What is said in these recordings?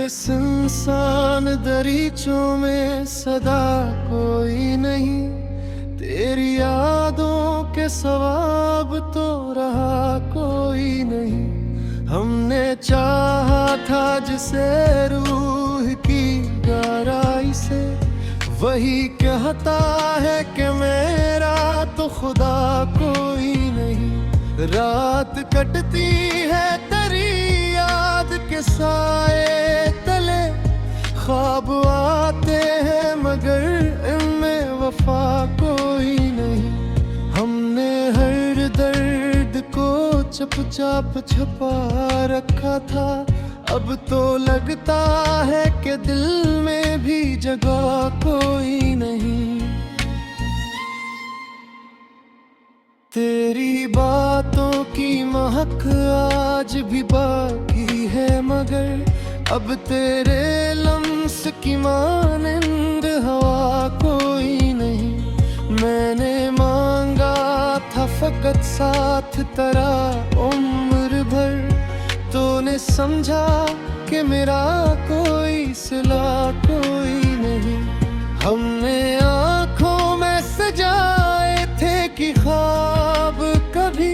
सुनसान दरीचों में सदा कोई नहीं, तेरी यादों के सवाब तो रहा कोई नहीं। हमने चाहा था जिसे रूह की गहराई से, वही कहता है कि मेरा तो खुदा कोई नहीं। रात कटती है तेरी याद के साए तले, ख्वाब आते हैं मगर इनमें वफा कोई नहीं। हमने हर दर्द को चुपचाप छुपा रखा था, अब तो लगता है कि दिल में भी जगह कोई नहीं। तेरी बातों की महक आज भी बाकी है, मगर अब तेरे लम्स की मानिंद हवा कोई नहीं। मैंने मांगा था फकत साथ तेरा उम्र भर, तूने समझा कि मेरा कोई सिला कोई नहीं। हमने आँखों में सजाए थे कि ख्वाब कभी,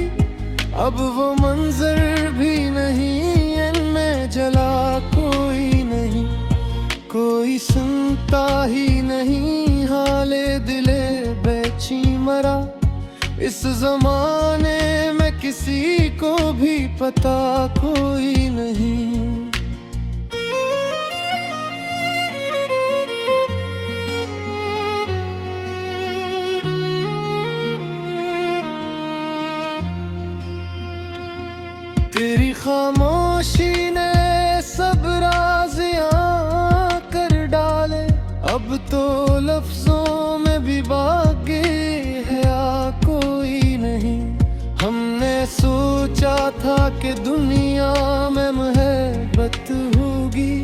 अब वो मंजर भी नहीं, इनमें जला कोई नहीं। कोई सुनता ही नहीं हाले दिले बेची मरा, इस जमाने में किसी को भी पता कोई नहीं। तेरी खामोशी ने सब राज़ियाँ कर डाले, अब तो लफ्जों में भी बाकी है कोई नहीं। हमने सोचा था कि दुनिया में मोहब्बत होगी,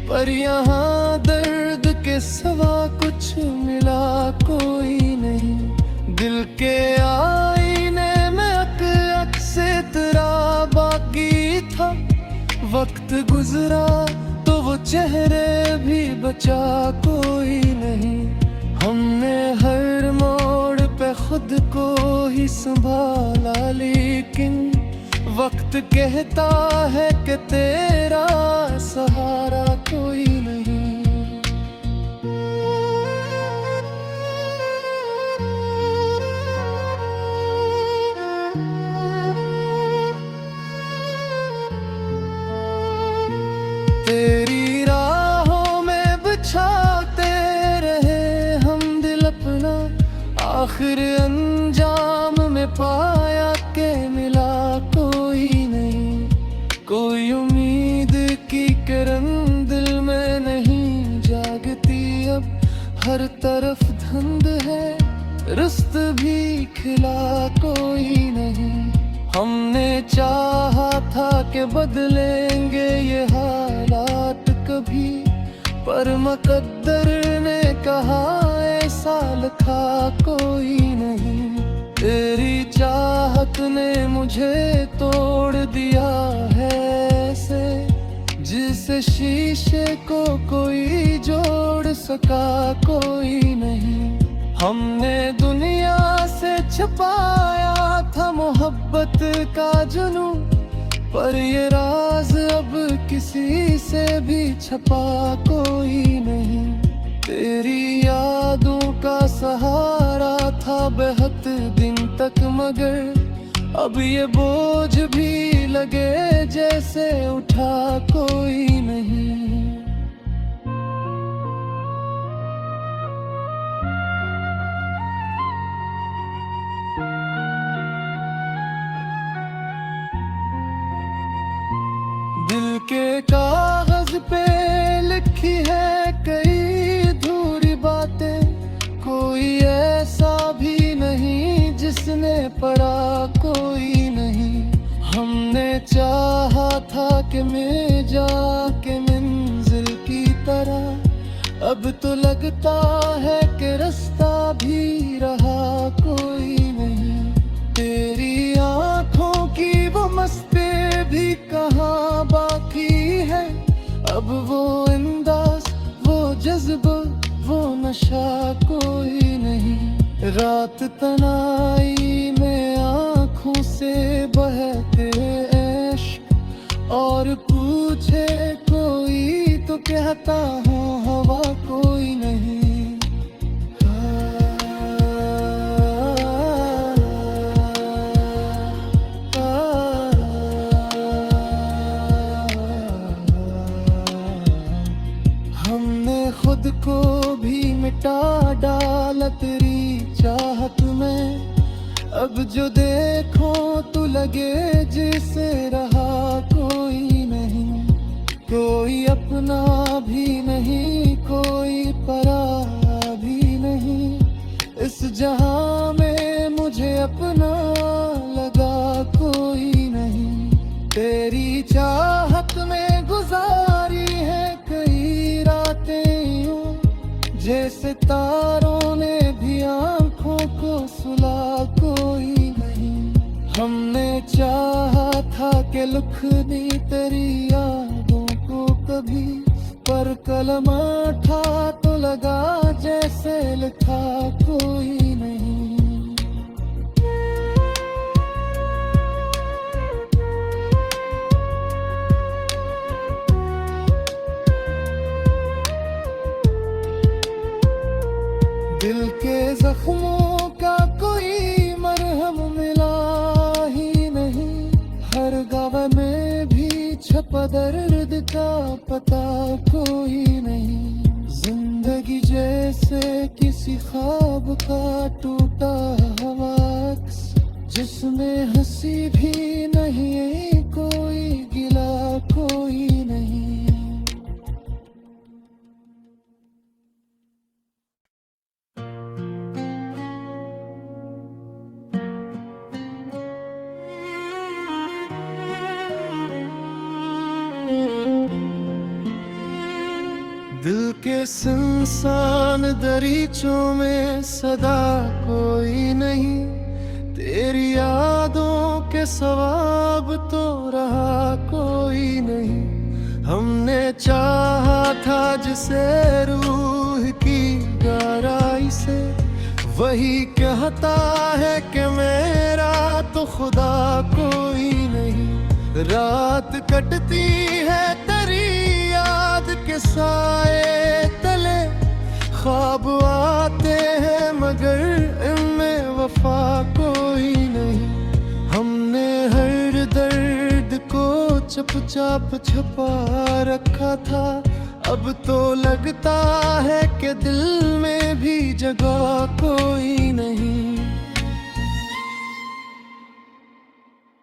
पर यहाँ दर्द के सिवा कुछ मिला कोई नहीं। दिल के आईने में अक से तेरा बाकी था, वक्त गुजरा तो वो चेहरे भी बचा कोई नहीं। हमने हर मोड़ पे खुद को ही संभाला, लेकिन वक्त कहता है कि तेरा सहारा कोई नहीं। तेरी राहों में बिछाते रहे हम दिल अपना, आखिर अंजाम में पाया के मिला कोई नहीं। कोई उम्मीद की किरण दिल में नहीं जागती, अब हर तरफ धुंध है, रुस्त भी खिला कोई नहीं। हमने चाहा था कि बदलेंगे ये हालात कभी, पर मुकद्दर ने कहा ऐसा लिखा कोई नहीं। तेरी चाहत ने मुझे तोड़ दिया है ऐसे, जिस शीशे को कोई जोड़ सका कोई नहीं। हमने दुनिया से छुपाया था मोहब्बत का जुनूं, पर ये राज अब किसी से भी छपा कोई नहीं। तेरी यादों का सहारा था बेहद दिन तक, मगर अब ये बोझ भी लगे जैसे उठा कोई नहीं। दिल के कागज पे लिखी है कई अधूरी बातें, कोई ऐसा भी नहीं जिसने पढ़ा कोई नहीं। हमने चाहा था कि मैं जाके मंजिल की तरह, अब तो लगता है कि रास्ता भी रहा कोई नहीं। तेरी आँखों की वो मस्ती भी कहाँ बाकी है, अब अब वो अंदाज, वो जज्बा, वो नशा कोई नहीं। रात तनाई में आँखों से बहते इश्क, और पूछे कोई तो कहता हूँ हवा कोई नहीं। हमने खुद को भी मिटा डाला तेरी चाहत में, अब जो देखो तो लगे जिसे रहा कोई नहीं। कोई अपना भी नहीं, कोई पराया भी नहीं, इस जहां में मुझे अपना लगा कोई नहीं। तेरी चाहत में गुजारी है कई रातें यूं, जैसे तारों ने भी आंखों को सुला कोई नहीं। हमने चाहा था कि लिखनी तेरी यादों को कभी, पर कलमा था तो लगा जैसे लिखा कोई नहीं। दिल के जख्मों का कोई मरहम मिला ही नहीं, हर गाँव में भी छपा दर्द का पता कोई नहीं। जिंदगी जैसे किसी ख्वाब का टूटा हुआ अक्स, जिसमें हंसी भी नहीं, कोई गिला कोई नहीं। दिल के सुनसान दरीचों में सदा कोई नहीं, तेरी यादों के सवाब तो रहा कोई नहीं। हमने चाहा था जिसे रूह की गहराई से, वही कहता है कि मेरा तो खुदा कोई नहीं। रात कटती है तेरी याद के साए तले, ख्वाब आते हैं मगर इनमें वफा कोई नहीं। हमने हर दर्द को चुपचाप छुपा रखा था, अब तो लगता है कि दिल में भी जगह कोई नहीं।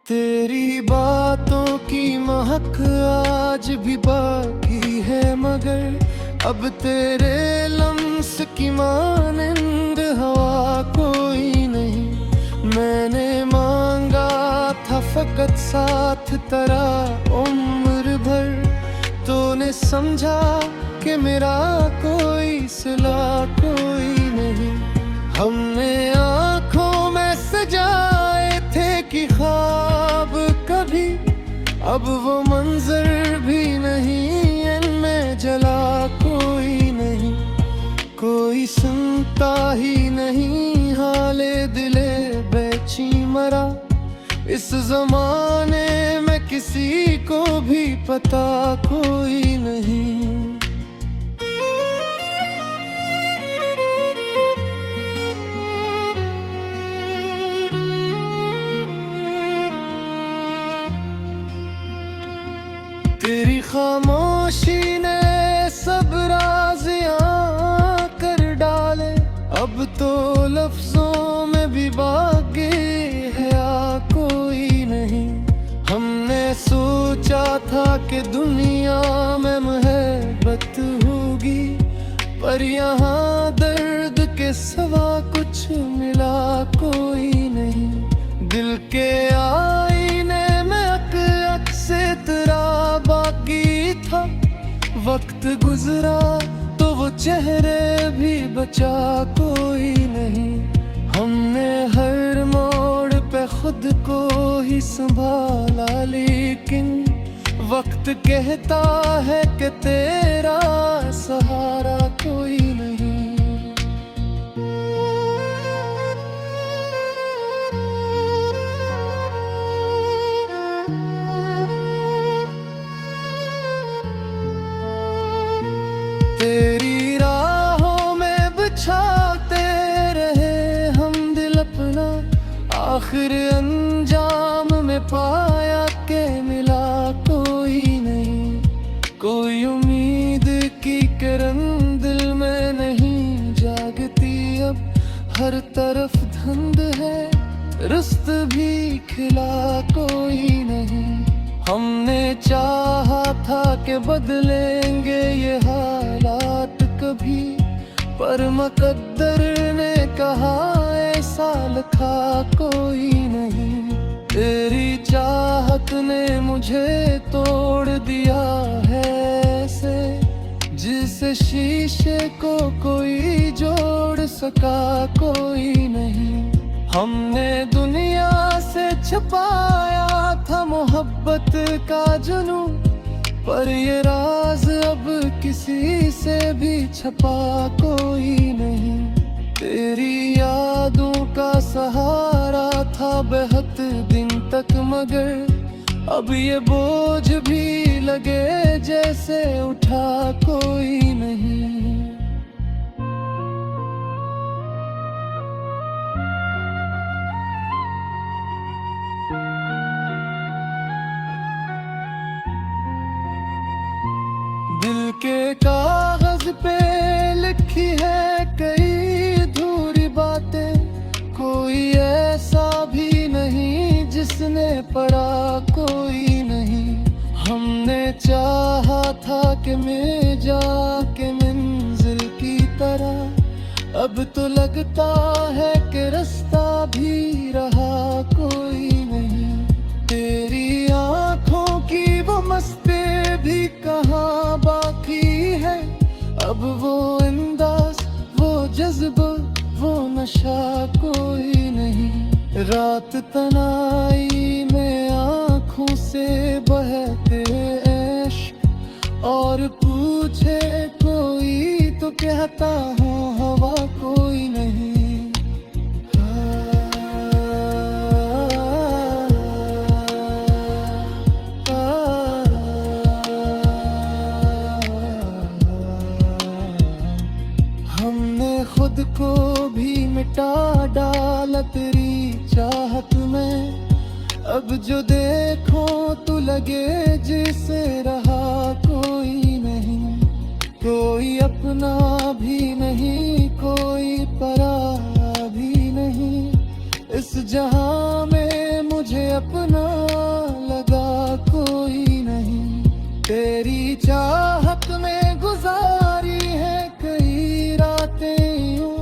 तेरी बातों की महक आज भी बाकी है, मगर अब तेरे लम्स की मानिंद हवा कोई नहीं। मैंने मांगा था फकत साथ तेरा उम्र भर, तूने समझा कि मेरा कोई सिला कोई नहीं। हमने आँखों में सजाए थे कि ख्वाब कभी, अब वो मंजर भी नहीं, इनमें जला कोई नहीं। कोई सुनता ही नहीं हाले दिले बेची मरा, इस जमाने में किसी को भी पता कोई नहीं। तेरी खामोशी ने सब राज़ियाँ कर डाले, अब तो लफ्जों में भी बाकी है कोई नहीं। हमने सोचा था कि दुनिया में मोहब्बत होगी, पर यहाँ दर्द के सिवा कुछ मिला कोई नहीं। दिल के आईने में अक से तेरा बाकी था, वक्त गुजरा तो वो चेहरे भी बचा कोई नहीं। हमने हर मोड़ पे खुद को ही संभाला, लेकिन वक्त कहता है कि तेरा सहारा कोई नहीं। तेरी राहों में बिछाते रहे हम दिल अपना, आखिर अंजाम में पाया के मिला कोई नहीं। कोई उम्मीद की किरण दिल में नहीं जागती अब, हर तरफ धुंध है, रुस्त भी खिला कोई नहीं। हमने चाहा था कि बदलेंगे ये हालात कभी, पर मुकद्दर ने कहा ऐसा लिखा कोई नहीं। तेरी चाहत ने मुझे तोड़ दिया है ऐसे, जिस शीशे को कोई जोड़ सका कोई नहीं। हमने दुनिया से छुपाया था मोहब्बत का जुनू, पर ये राज अब किसी से भी छपा कोई नहीं। तेरी यादों का सहारा था बहुत दिन तक, मगर अब ये बोझ भी लगे जैसे उठा कोई नहीं। दिल के कागज पे लिखी है कई अधूरी बातें, कोई ऐसा भी नहीं जिसने पढ़ा कोई नहीं। हमने चाहा था कि मैं जाके मंजिल की तरह, अब तो लगता है कि रास्ता भी रहा कोई नहीं। तेरी आंखों की वो मस्ती भी कहाँ बाकी है, अब वो अंदाज, वो जज्बा, वो नशा कोई नहीं। रात तनाई में आँखों से बहते इश्क, और पूछे कोई तो कहता हूँ हवा कोई नहीं। खुद को भी मिटा डाला तेरी चाहत में, अब जो देखो तो लगे जिसे रहा कोई नहीं। कोई अपना भी नहीं, कोई पराया भी नहीं, इस जहां में मुझे अपना लगा कोई नहीं। तेरी चाहत में गुजारी है कई रातें यूं,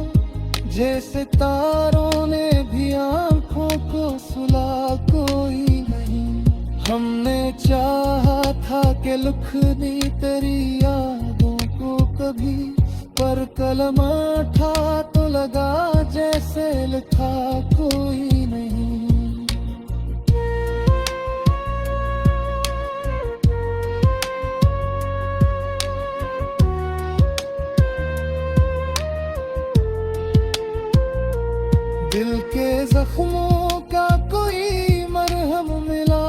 जैसे तारों ने भी आंखों को सुला कोई नहीं। हमने चाहा था कि लिखनी तेरी यादों को कभी, पर कलम था तो लगा जैसे लिखा कोई नहीं। दिल के जख्मों का कोई मरहम मिला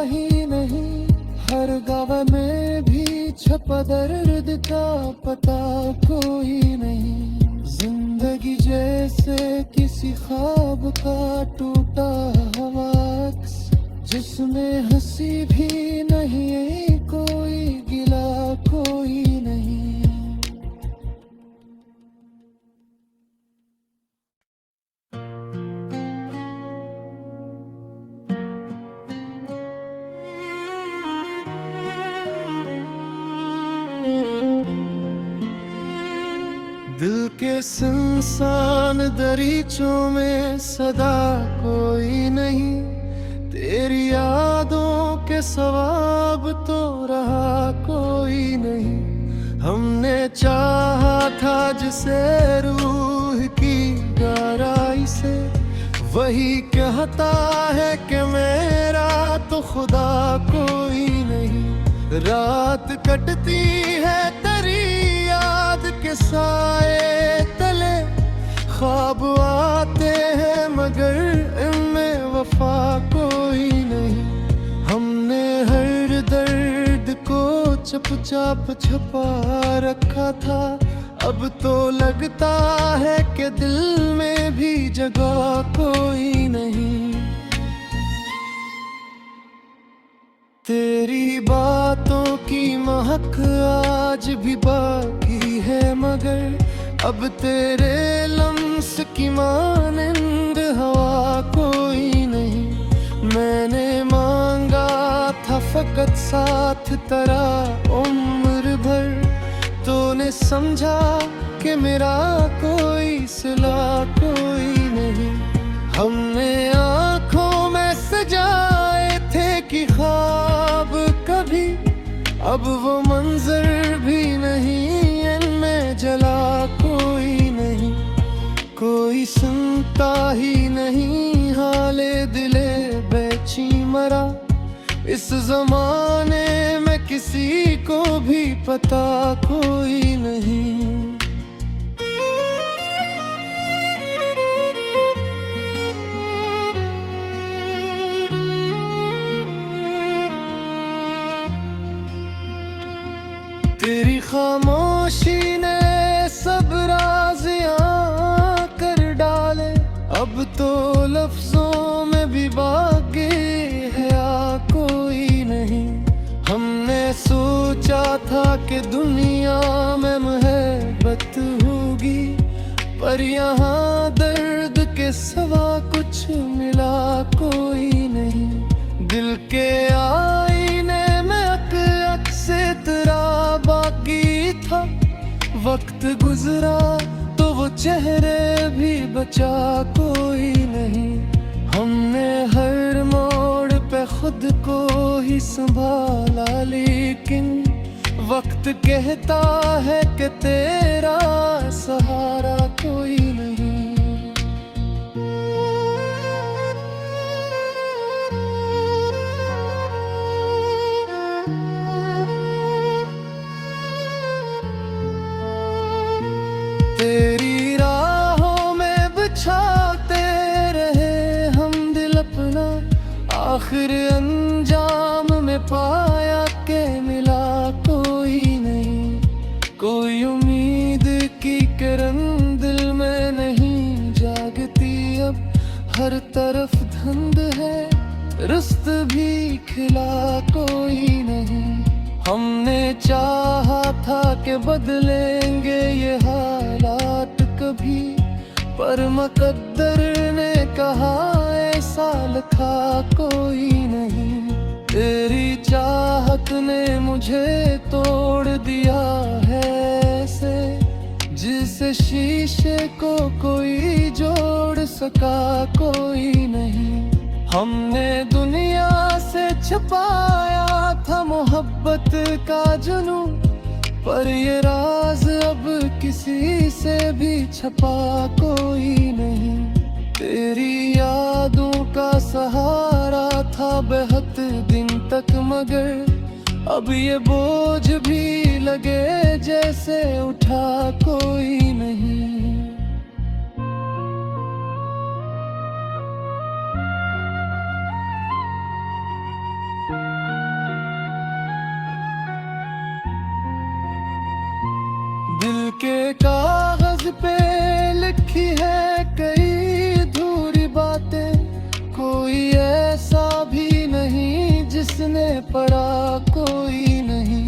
ही नहीं, हर गाँव में भी छपा दर्द का पता कोई नहीं। जिंदगी जैसे किसी ख्वाब का टूटा हुआ अक्स, जिसमें हंसी भी नहीं, कोई गिला कोई नहीं। दिल के सुनसान दरीचों में सदा कोई नहीं, तेरी यादों के सवाब तो रहा कोई नहीं। हमने चाहा था जिसे रूह की गहराई से, वही कहता है कि मेरा तो तो खुदा कोई नहीं। रात कटती है तेरी याद के साए तले, ख्वाब आते हैं मगर इनमें वफा कोई नहीं। हमने हर दर्द को चुपचाप छुपा रखा था, अब तो लगता है कि दिल में भी जगह कोई नहीं। तेरी बातों की महक आज भी बाकी है, मगर अब तेरे लम्स की मानिंद हवा कोई नहीं। मैंने मांगा था फकत साथ तेरा उम्र भर, तूने समझा कि मेरा कोई सिला कोई नहीं। हमने आँखों में सजाए थे कि ख्वाब कभी, अब वो मंजर भी नहीं, इनमें जला कोई नहीं। कोई सुनता ही नहीं हाले दिले बेची मरा, इस जमाने में किसी को भी पता कोई नहीं। तेरी खामोशी ने सब राज़ियाँ कर डाले, अब तो लफ्जों में भी बाकी है कोई नहीं। हमने सोचा था कि दुनिया में मोहब्बत होगी, पर यहाँ दर्द के सिवा कुछ मिला कोई नहीं। दिल के आईने में अक से तेरा बाकी था, वक्त गुजरा तो वो चेहरे भी बचा कोई नहीं। हमने हर मोड़ पे खुद को ही संभाला, लेकिन वक्त कहता है कि तेरा सहारा कोई नहीं। तेरी राहों में बिछाते रहे हम दिल अपना, आखिर अंजाम में पाया के मिला कोई नहीं। कोई उम्मीद की किरण दिल में नहीं जागती अब, हर तरफ धुंध है रुस्त भी खिला कोई नहीं। हमने चाहा था कि बदलेंगे ये हालात कभी, पर मुकद्दर ने कहा ऐसा लिखा कोई नहीं। तेरी चाहत ने मुझे तोड़ दिया है ऐसे, जिस शीशे को कोई जोड़ सका कोई नहीं। हमने दुनिया से छुपाया था मोहब्बत का जुनूं, पर ये राज अब किसी से भी छपा कोई नहीं। तेरी यादों का सहारा था बेहद दिन तक, मगर अब ये बोझ भी लगे जैसे उठा कोई नहीं। दिल के कागज पे लिखी है कई अधूरी बातें, कोई ऐसा भी नहीं जिसने पढ़ा कोई नहीं।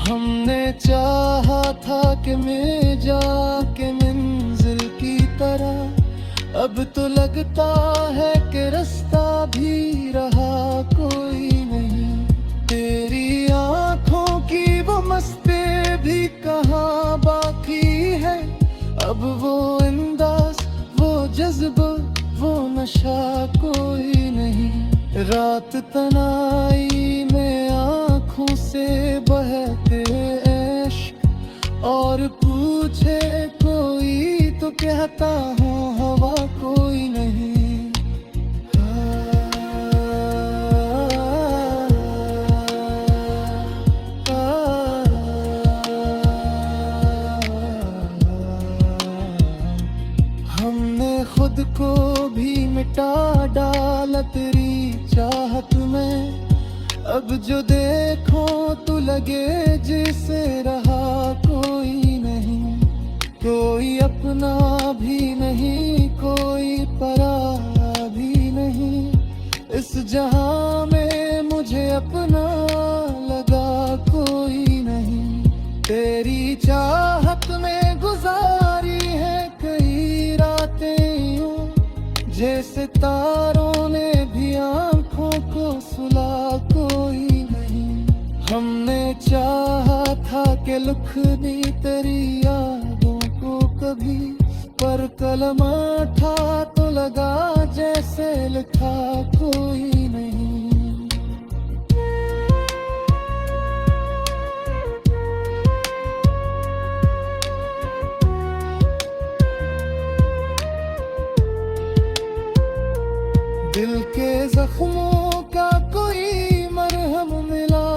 हमने चाहा था कि मैं जाके मंजिल की तरह, अब तो लगता है कि रास्ता भी रहा कोई नहीं। तेरी आँखों की वो मस्ती भी कहाँ बाकी है, अब वो अंदाज वो जज्बा वो नशा कोई नहीं। रात तनाई में आँखों से बहते इश्क, और पूछे कोई तो कहता हूँ हवा कोई नहीं। खुद को भी मिटा डाला तेरी चाहत में। अब जो देखो तो लगे जिसे रहा कोई नहीं, कोई अपना भी नहीं, कोई पराया भी नहीं। इस जहां में मुझे अपना लगा कोई नहीं। तेरी चाहत में गुजारी है कई रातें यूं, जैसे तारों ने भी आंखों को सुला कोई नहीं। हमने चाहा था कि लिख दी तेरी यादों को कभी, पर कलम था तो लगा जैसे लिखा कोई नहीं। दिल के जख्मों का कोई मरहम मिला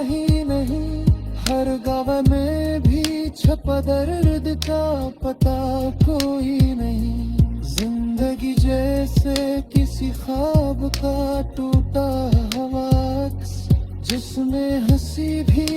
ही नहीं, हर गाँव में भी छपा दर्द का पता कोई नहीं। जिंदगी जैसे किसी ख्वाब का टूटा हुआ अक्स, जिसमें हंसी भी